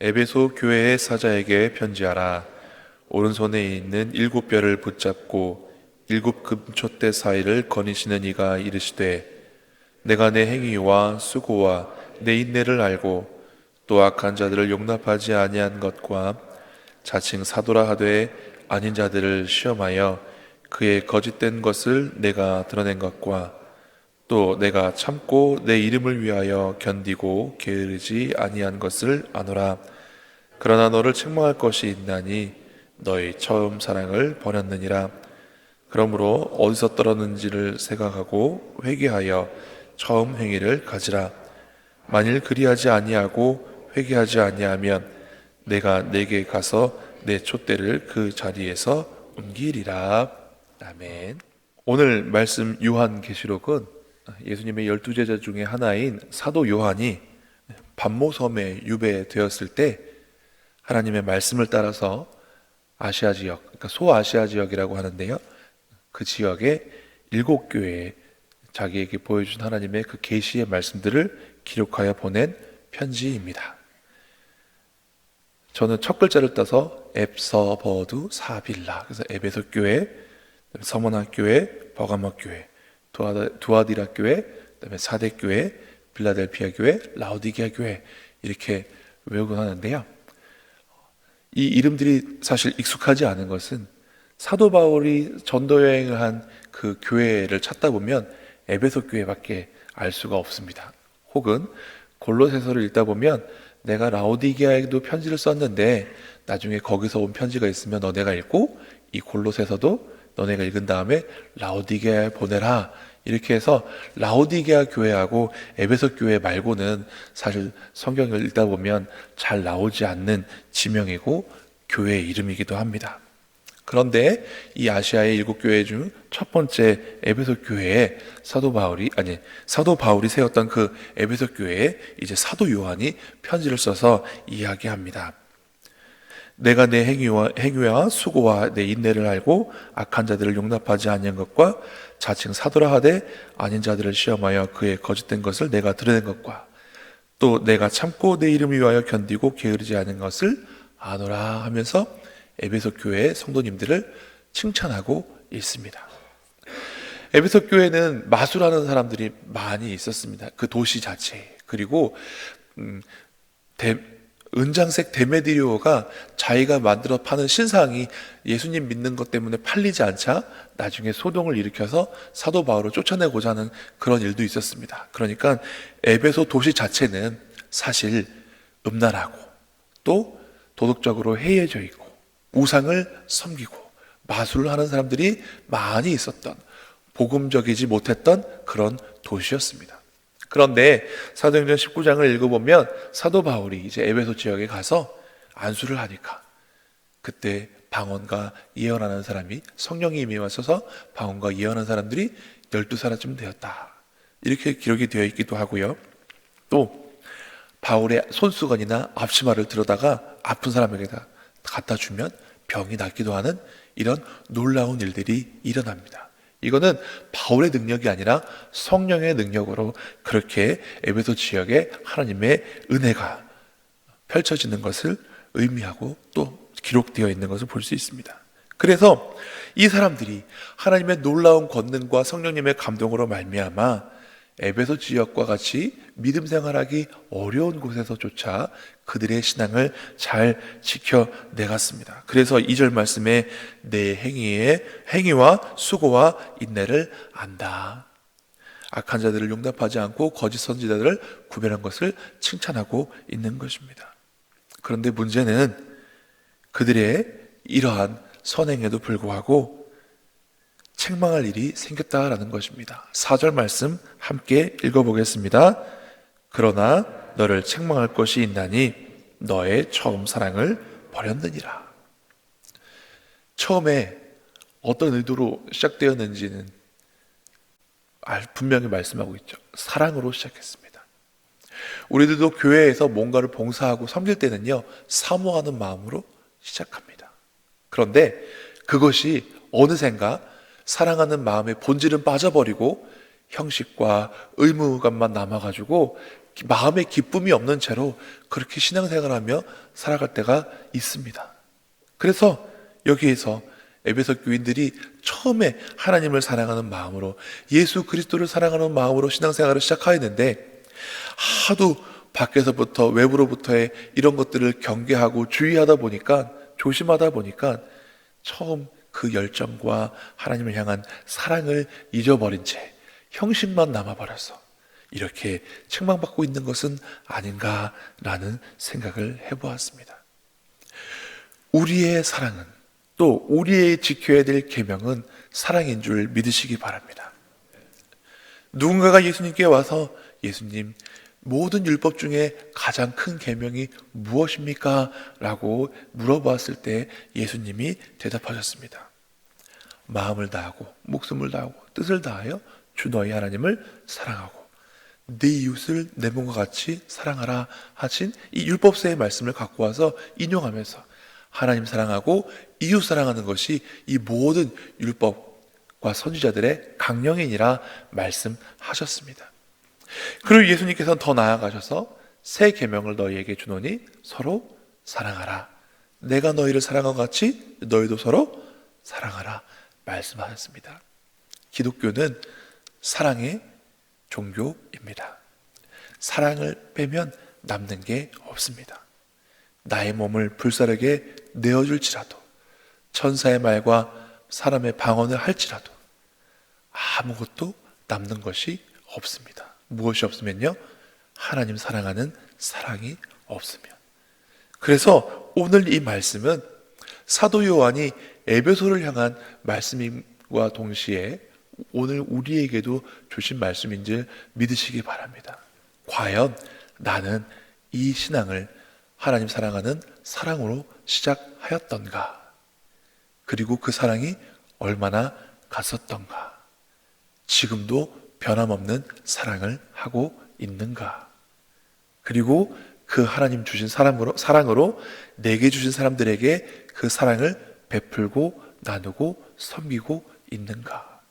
에베소 교회의 사자에게 편지하라. 오른손에 있는 7뼈를 붙잡고 7금촛대 사이를 거니시는 이가 이르시되, 내가 내 행위와 수고와 내 인내를 알고 또 악한 자들을 용납하지 아니한 것과 자칭 사도라 하되 아닌 자들을 시험하여 그의 거짓된 것을 내가 드러낸 것과 또 내가 참고 내 이름을 위하여 견디고 게으르지 아니한 것을 아노라. 그러나 너를 책망할 것이 있나니 너의 처음 사랑을 버렸느니라. 그러므로 어디서 떨었는지를 생각하고 회개하여 처음 행위를 가지라. 만일 그리하지 아니하고 회개하지 아니하면 내가 내게 가서 내 촛대를 그 자리에서 옮기리라. 아멘. 오늘 말씀 요한계시록은 예수님의 12제자 중에 하나인 사도 요한이 반모섬에 유배되었을 때 하나님의 말씀을 따라서 아시아 지역, 그러니까 소아시아 지역이라고 하는데요, 그 지역의 7교회에 자기에게 보여준 하나님의 그 계시의 말씀들을 기록하여 보낸 편지입니다. 저는 첫 글자를 따서 앱서버두 사빌라, 그래서 에베소 교회, 서머나 교회, 버가모 교회, 두아디라 교회, 그다음에 사대 교회, 빌라델피아 교회, 라오디게아 교회, 이렇게 외우곤 하는데요, 이 이름들이 사실 익숙하지 않은 것은 사도 바울이 전도 여행을 한 그 교회를 찾다 보면 에베소 교회밖에 알 수가 없습니다. 혹은 골로새서를 읽다 보면 내가 라오디게아에도 편지를 썼는데 나중에 거기서 온 편지가 있으면 너네가 읽고 이 골로새서도 너네가 읽은 다음에 라오디게아에 보내라, 이렇게 해서 라오디게아 교회하고 에베소 교회 말고는 사실 성경을 읽다 보면 잘 나오지 않는 지명이고 교회의 이름이기도 합니다. 그런데 이 아시아의 7교회 중 첫 번째 에베소 교회에 사도 바울이 세웠던 그 에베소 교회에 이제 사도 요한이 편지를 써서 이야기합니다. 내가 내 행위와 수고와 내 인내를 알고 악한 자들을 용납하지 아니한 것과 자칭 사도라 하되 아닌 자들을 시험하여 그의 거짓된 것을 내가 드러낸 것과 또 내가 참고 내 이름을 위하여 견디고 게으르지 않은 것을 아노라 하면서 에베소 교회의 성도님들을 칭찬하고 있습니다. 에베소 교회는 마술하는 사람들이 많이 있었습니다. 그 도시 자체에. 그리고 은장색 데메디오가 자기가 만들어 파는 신상이 예수님 믿는 것 때문에 팔리지 않자 나중에 소동을 일으켜서 사도 바울을 쫓아내고자 하는 그런 일도 있었습니다. 그러니까 에베소 도시 자체는 사실 음란하고 또 도덕적으로 해이해져 있고 우상을 섬기고 마술을 하는 사람들이 많이 있었던, 복음적이지 못했던 그런 도시였습니다. 그런데 사도행전 19장을 읽어보면 사도 바울이 이제 에베소 지역에 가서 안수를 하니까 그때 방언과 예언하는 사람이, 성령이 임하셔서 방언과 예언하는 사람들이 12사람쯤 되었다, 이렇게 기록이 되어 있기도 하고요. 또 바울의 손수건이나 앞치마를 들어다가 아픈 사람에게다 갖다 주면 병이 낫기도 하는 이런 놀라운 일들이 일어납니다. 이거는 바울의 능력이 아니라 성령의 능력으로 그렇게 에베소 지역에 하나님의 은혜가 펼쳐지는 것을 의미하고 또 기록되어 있는 것을 볼 수 있습니다. 그래서 이 사람들이 하나님의 놀라운 권능과 성령님의 감동으로 말미암아 에베소 지역과 같이 믿음 생활하기 어려운 곳에서조차 그들의 신앙을 잘 지켜내갔습니다. 그래서 2절 말씀에 내 행위와 수고와 인내를 안다, 악한 자들을 용납하지 않고 거짓 선지자들을 구별한 것을 칭찬하고 있는 것입니다. 그런데 문제는 그들의 이러한 선행에도 불구하고 책망할 일이 생겼다라는 것입니다. 4절 말씀 함께 읽어보겠습니다. 그러나 너를 책망할 것이 있나니 너의 처음 사랑을 버렸느니라. 처음에 어떤 의도로 시작되었는지는 분명히 말씀하고 있죠. 사랑으로 시작했습니다. 우리들도 교회에서 뭔가를 봉사하고 섬길 때는요, 사모하는 마음으로 시작합니다. 그런데 그것이 어느샌가 사랑하는 마음의 본질은 빠져버리고 형식과 의무감만 남아가지고 마음에 기쁨이 없는 채로 그렇게 신앙생활하며 살아갈 때가 있습니다. 그래서 여기에서 에베소 교인들이 처음에 하나님을 사랑하는 마음으로, 예수 그리스도를 사랑하는 마음으로 신앙생활을 시작하였는데, 하도 밖에서부터 외부로부터의 이런 것들을 경계하고 주의하다 보니까, 조심하다 보니까 처음 그 열정과 하나님을 향한 사랑을 잊어버린 채 형식만 남아버려서 이렇게 책망받고 있는 것은 아닌가라는 생각을 해보았습니다. 우리의 사랑은, 또 우리의 지켜야 될 계명은 사랑인 줄 믿으시기 바랍니다. 누군가가 예수님께 와서 예수님, 모든 율법 중에 가장 큰 계명이 무엇입니까? 라고 물어보았을 때 예수님이 대답하셨습니다. 마음을 다하고 목숨을 다하고 뜻을 다하여 주 너희 하나님을 사랑하고 네 이웃을 내 몸과 같이 사랑하라 하신 이 율법서의 말씀을 갖고 와서 인용하면서 하나님 사랑하고 이웃 사랑하는 것이 이 모든 율법과 선지자들의 강령이니라 말씀하셨습니다. 그리고 예수님께서는 더 나아가셔서 새 계명을 너희에게 주노니 서로 사랑하라. 내가 너희를 사랑한 것 같이 너희도 서로 사랑하라 말씀하셨습니다. 기독교는 사랑의 종교입니다. 사랑을 빼면 남는 게 없습니다. 나의 몸을 불사르게 내어줄지라도, 천사의 말과 사람의 방언을 할지라도 아무것도 남는 것이 없습니다. 무엇이 없으면요? 하나님 사랑하는 사랑이 없으면. 그래서 오늘 이 말씀은 사도 요한이 에베소를 향한 말씀과 동시에 오늘 우리에게도 주신 말씀인 줄 믿으시기 바랍니다. 과연 나는 이 신앙을 하나님 사랑하는 사랑으로 시작하였던가? 그리고 그 사랑이 얼마나 갔었던가? 지금도 변함없는 사랑을 하고 있는가? 그리고 그 하나님 주신 사랑으로 내게 주신 사람들에게 그 사랑을 베풀고 나누고 섬기고 있는가?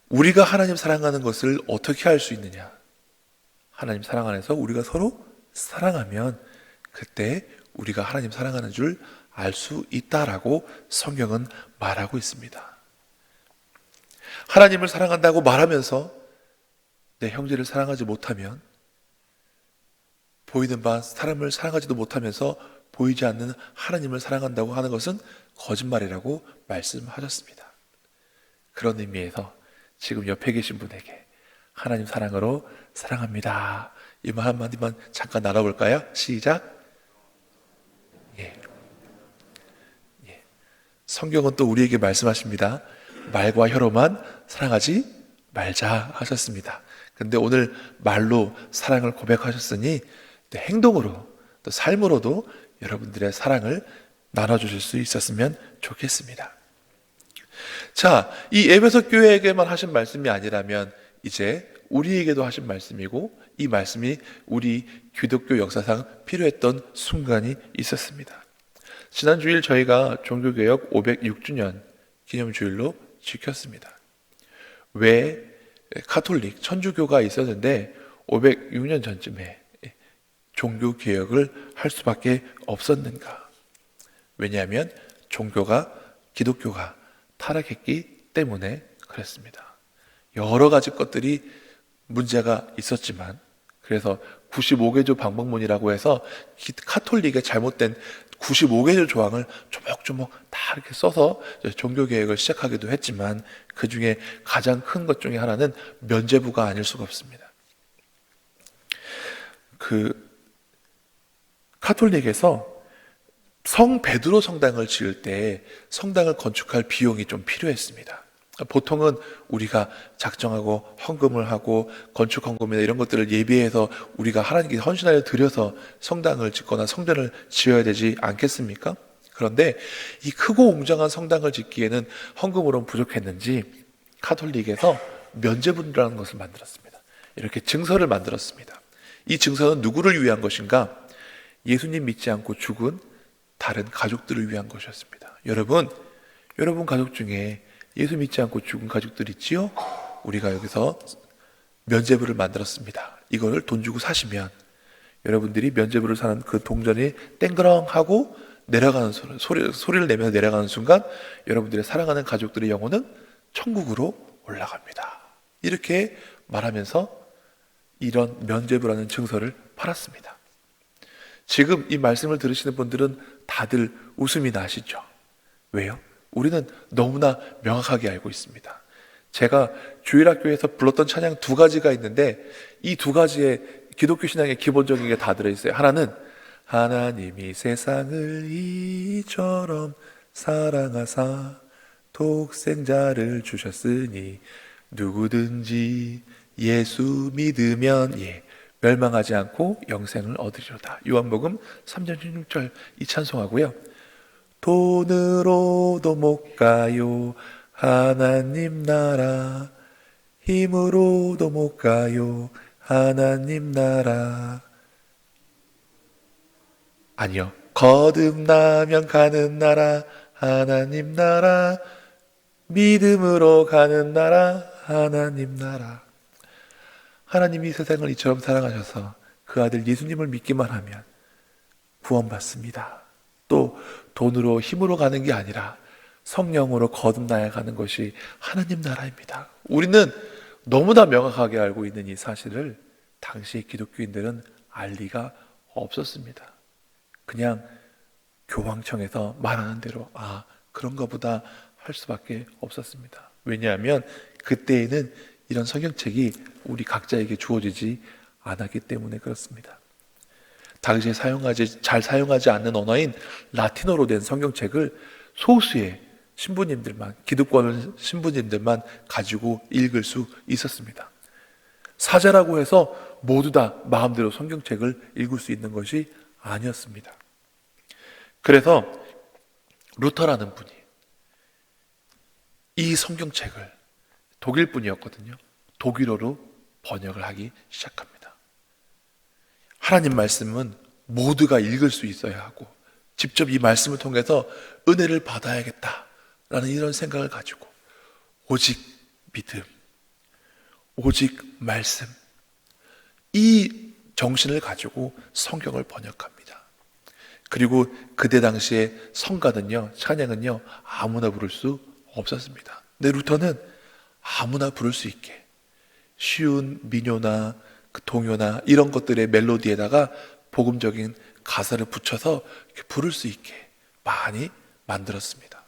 우리가 하나님 사랑하는 것을 어떻게 알 수 있느냐? 하나님 사랑 안에서 우리가 서로 사랑하면 그때 우리가 하나님 사랑하는 줄 알 수 있다라고 성경은 말하고 있습니다. 하나님을 사랑한다고 말하면서 내 형제를 사랑하지 못하면, 보이는 바 사람을 사랑하지도 못하면서 보이지 않는 하나님을 사랑한다고 하는 것은 거짓말이라고 말씀하셨습니다. 그런 의미에서 지금 옆에 계신 분에게 하나님 사랑으로 사랑합니다, 이 말 한마디만 잠깐 나눠볼까요? 시작. 성경은 또 우리에게 말씀하십니다. 말과 혀로만 사랑하지 말자 하셨습니다. 근데 오늘 말로 사랑을 고백하셨으니 행동으로, 또 삶으로도 여러분들의 사랑을 나눠주실 수 있었으면 좋겠습니다. 자, 이 에베소 교회에게만 하신 말씀이 아니라면 이제 우리에게도 하신 말씀이고, 이 말씀이 우리 기독교 역사상 필요했던 순간이 있었습니다. 지난 주일 저희가 종교개혁 506주년 기념주일로 지켰습니다. 왜 카톨릭, 천주교가 있었는데 506년 전쯤에 종교개혁을 할 수밖에 없었는가? 왜냐하면 기독교가 타락했기 때문에 그랬습니다. 여러 가지 것들이 문제가 있었지만, 그래서 95개조 방법문이라고 해서 카톨릭의 잘못된 95개조 조항을 조목조목 다 이렇게 써서 종교개혁을 시작하기도 했지만, 그 중에 가장 큰 것 중에 하나는 면죄부가 아닐 수가 없습니다. 카톨릭에서 성 베드로 성당을 지을 때 성당을 건축할 비용이 좀 필요했습니다. 보통은 우리가 작정하고 헌금을 하고 건축 헌금이나 이런 것들을 예비해서 우리가 하나님께 헌신하여 드려서 성당을 짓거나 성전을 지어야 되지 않겠습니까? 그런데 이 크고 웅장한 성당을 짓기에는 헌금으로는 부족했는지 카톨릭에서 면죄부라는 것을 만들었습니다. 이렇게 증서를 만들었습니다. 이 증서는 누구를 위한 것인가? 예수님 믿지 않고 죽은 다른 가족들을 위한 것이었습니다. 여러분 가족 중에 예수 믿지 않고 죽은 가족들 있지요? 우리가 여기서 면죄부를 만들었습니다. 이거를 돈 주고 사시면 여러분들이 면죄부를 사는 그 동전이 땡그렁하고 내려가는 소리를 내면서 내려가는 순간 여러분들의 사랑하는 가족들의 영혼은 천국으로 올라갑니다. 이렇게 말하면서 이런 면죄부라는 증서를 팔았습니다. 지금 이 말씀을 들으시는 분들은 다들 웃음이 나시죠? 왜요? 우리는 너무나 명확하게 알고 있습니다. 제가 주일학교에서 불렀던 찬양 두 가지가 있는데 이 두 가지의 기독교 신앙의 기본적인 게 다 들어있어요. 하나는 하나님이 세상을 이처럼 사랑하사 독생자를 주셨으니 누구든지 예수 믿으면 멸망하지 않고 영생을 얻으리로다. 요한복음 3장 16절 이 찬송하고요. 돈으로도 못 가요 하나님 나라, 힘으로도 못 가요 하나님 나라. 아니요, 거듭나면 가는 나라 하나님 나라, 믿음으로 가는 나라 하나님 나라. 하나님이 세상을 이처럼 사랑하셔서 그 아들 예수님을 믿기만 하면 구원받습니다. 또 돈으로 힘으로 가는 게 아니라 성령으로 거듭나야 가는 것이 하나님 나라입니다. 우리는 너무나 명확하게 알고 있는 이 사실을 당시의 기독교인들은 알 리가 없었습니다. 그냥 교황청에서 말하는 대로 그런가 보다 할 수밖에 없었습니다. 왜냐하면 그때에는 이런 성경책이 우리 각자에게 주어지지 않았기 때문에 그렇습니다. 당시에 잘 사용하지 않는 언어인 라틴어로 된 성경책을 소수의 신부님들만, 기득권 신부님들만 가지고 읽을 수 있었습니다. 사제라고 해서 모두 다 마음대로 성경책을 읽을 수 있는 것이 아니었습니다. 그래서 루터라는 분이 이 성경책을 독일 분이었거든요. 독일어로 번역을 하기 시작합니다. 하나님 말씀은 모두가 읽을 수 있어야 하고 직접 이 말씀을 통해서 은혜를 받아야겠다라는 이런 생각을 가지고 오직 믿음, 오직 말씀, 이 정신을 가지고 성경을 번역합니다. 그리고 그때 당시에 성가는요, 찬양은요 아무나 부를 수 없었습니다. 근데 루터는 아무나 부를 수 있게 쉬운 민요나 동요나 이런 것들의 멜로디에다가 복음적인 가사를 붙여서 이렇게 부를 수 있게 많이 만들었습니다.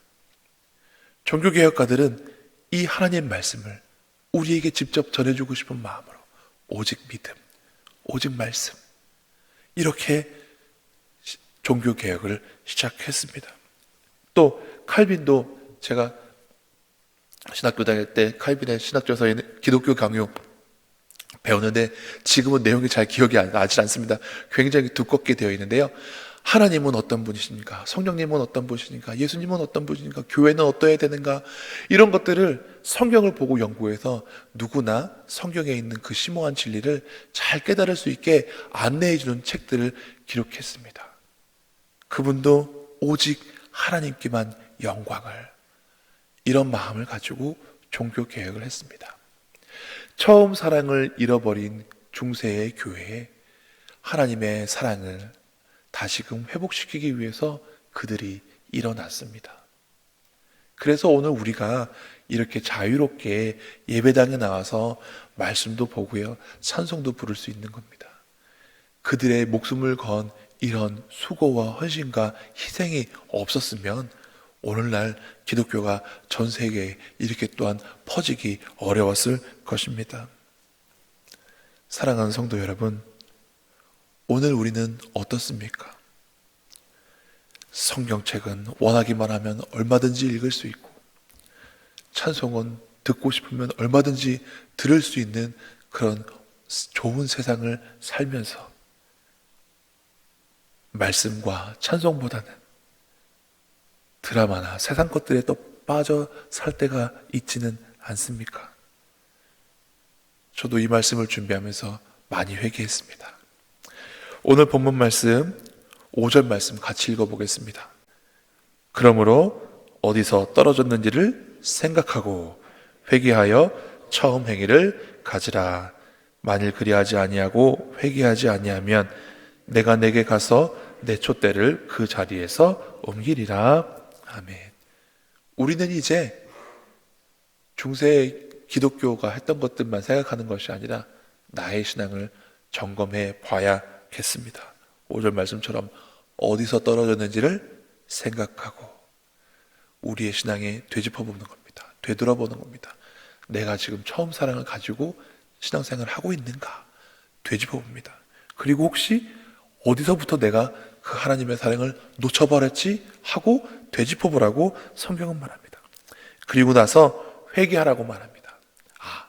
종교개혁가들은 이 하나님 말씀을 우리에게 직접 전해주고 싶은 마음으로 오직 믿음, 오직 말씀, 이렇게 종교개혁을 시작했습니다. 또 칼빈도, 제가 신학교 다닐 때 칼빈의 신학조서에 기독교 강요 배웠는데 지금은 내용이 잘 기억이 나지 않습니다. 굉장히 두껍게 되어 있는데요. 하나님은 어떤 분이십니까? 성령님은 어떤 분이십니까? 예수님은 어떤 분이십니까? 교회는 어떠해야 되는가? 이런 것들을 성경을 보고 연구해서 누구나 성경에 있는 그 심오한 진리를 잘 깨달을 수 있게 안내해 주는 책들을 기록했습니다. 그분도 오직 하나님께만 영광을, 이런 마음을 가지고 종교개혁을 했습니다. 처음 사랑을 잃어버린 중세의 교회에 하나님의 사랑을 다시금 회복시키기 위해서 그들이 일어났습니다. 그래서 오늘 우리가 이렇게 자유롭게 예배당에 나와서 말씀도 보고요, 찬송도 부를 수 있는 겁니다. 그들의 목숨을 건 이런 수고와 헌신과 희생이 없었으면 오늘날 기독교가 전 세계에 이렇게 또한 퍼지기 어려웠을 것입니다. 사랑하는 성도 여러분, 오늘 우리는 어떻습니까? 성경책은 원하기만 하면 얼마든지 읽을 수 있고, 찬송은 듣고 싶으면 얼마든지 들을 수 있는 그런 좋은 세상을 살면서 말씀과 찬송보다는 드라마나 세상 것들에 또 빠져 살 때가 있지는 않습니까? 저도 이 말씀을 준비하면서 많이 회개했습니다. 오늘 본문 말씀 5절 말씀 같이 읽어보겠습니다. 그러므로 어디서 떨어졌는지를 생각하고 회개하여 처음 행위를 가지라. 만일 그리하지 아니하고 회개하지 아니하면 내가 내게 가서 내 촛대를 그 자리에서 옮기리라. 아멘. 우리는 이제 중세 기독교가 했던 것들만 생각하는 것이 아니라 나의 신앙을 점검해 봐야겠습니다. 5절 말씀처럼 어디서 떨어졌는지를 생각하고 우리의 신앙에 되짚어보는 겁니다. 되돌아보는 겁니다. 내가 지금 처음 사랑을 가지고 신앙생활을 하고 있는가 되짚어봅니다. 그리고 혹시 어디서부터 내가 그 하나님의 사랑을 놓쳐버렸지 하고 되짚어보라고 성경은 말합니다. 그리고 나서 회개하라고 말합니다. 아,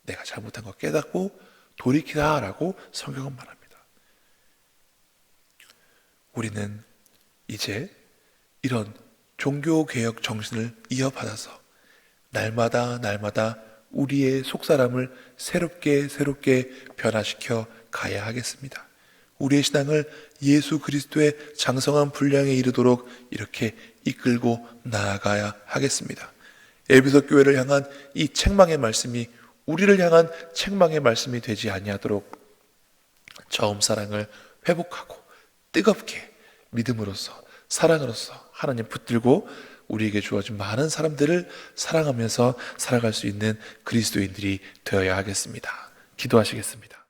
내가 잘못한 거 깨닫고 돌이키라라고 성경은 말합니다. 우리는 이제 이런 종교개혁 정신을 이어받아서 날마다 우리의 속사람을 새롭게 변화시켜 가야 하겠습니다. 우리의 신앙을 예수 그리스도의 장성한 분량에 이르도록 이렇게 이끌고 나아가야 하겠습니다. 에베소 교회를 향한 이 책망의 말씀이 우리를 향한 책망의 말씀이 되지 아니하도록 처음 사랑을 회복하고 뜨겁게 믿음으로써 사랑으로써 하나님 붙들고 우리에게 주어진 많은 사람들을 사랑하면서 살아갈 수 있는 그리스도인들이 되어야 하겠습니다. 기도하시겠습니다.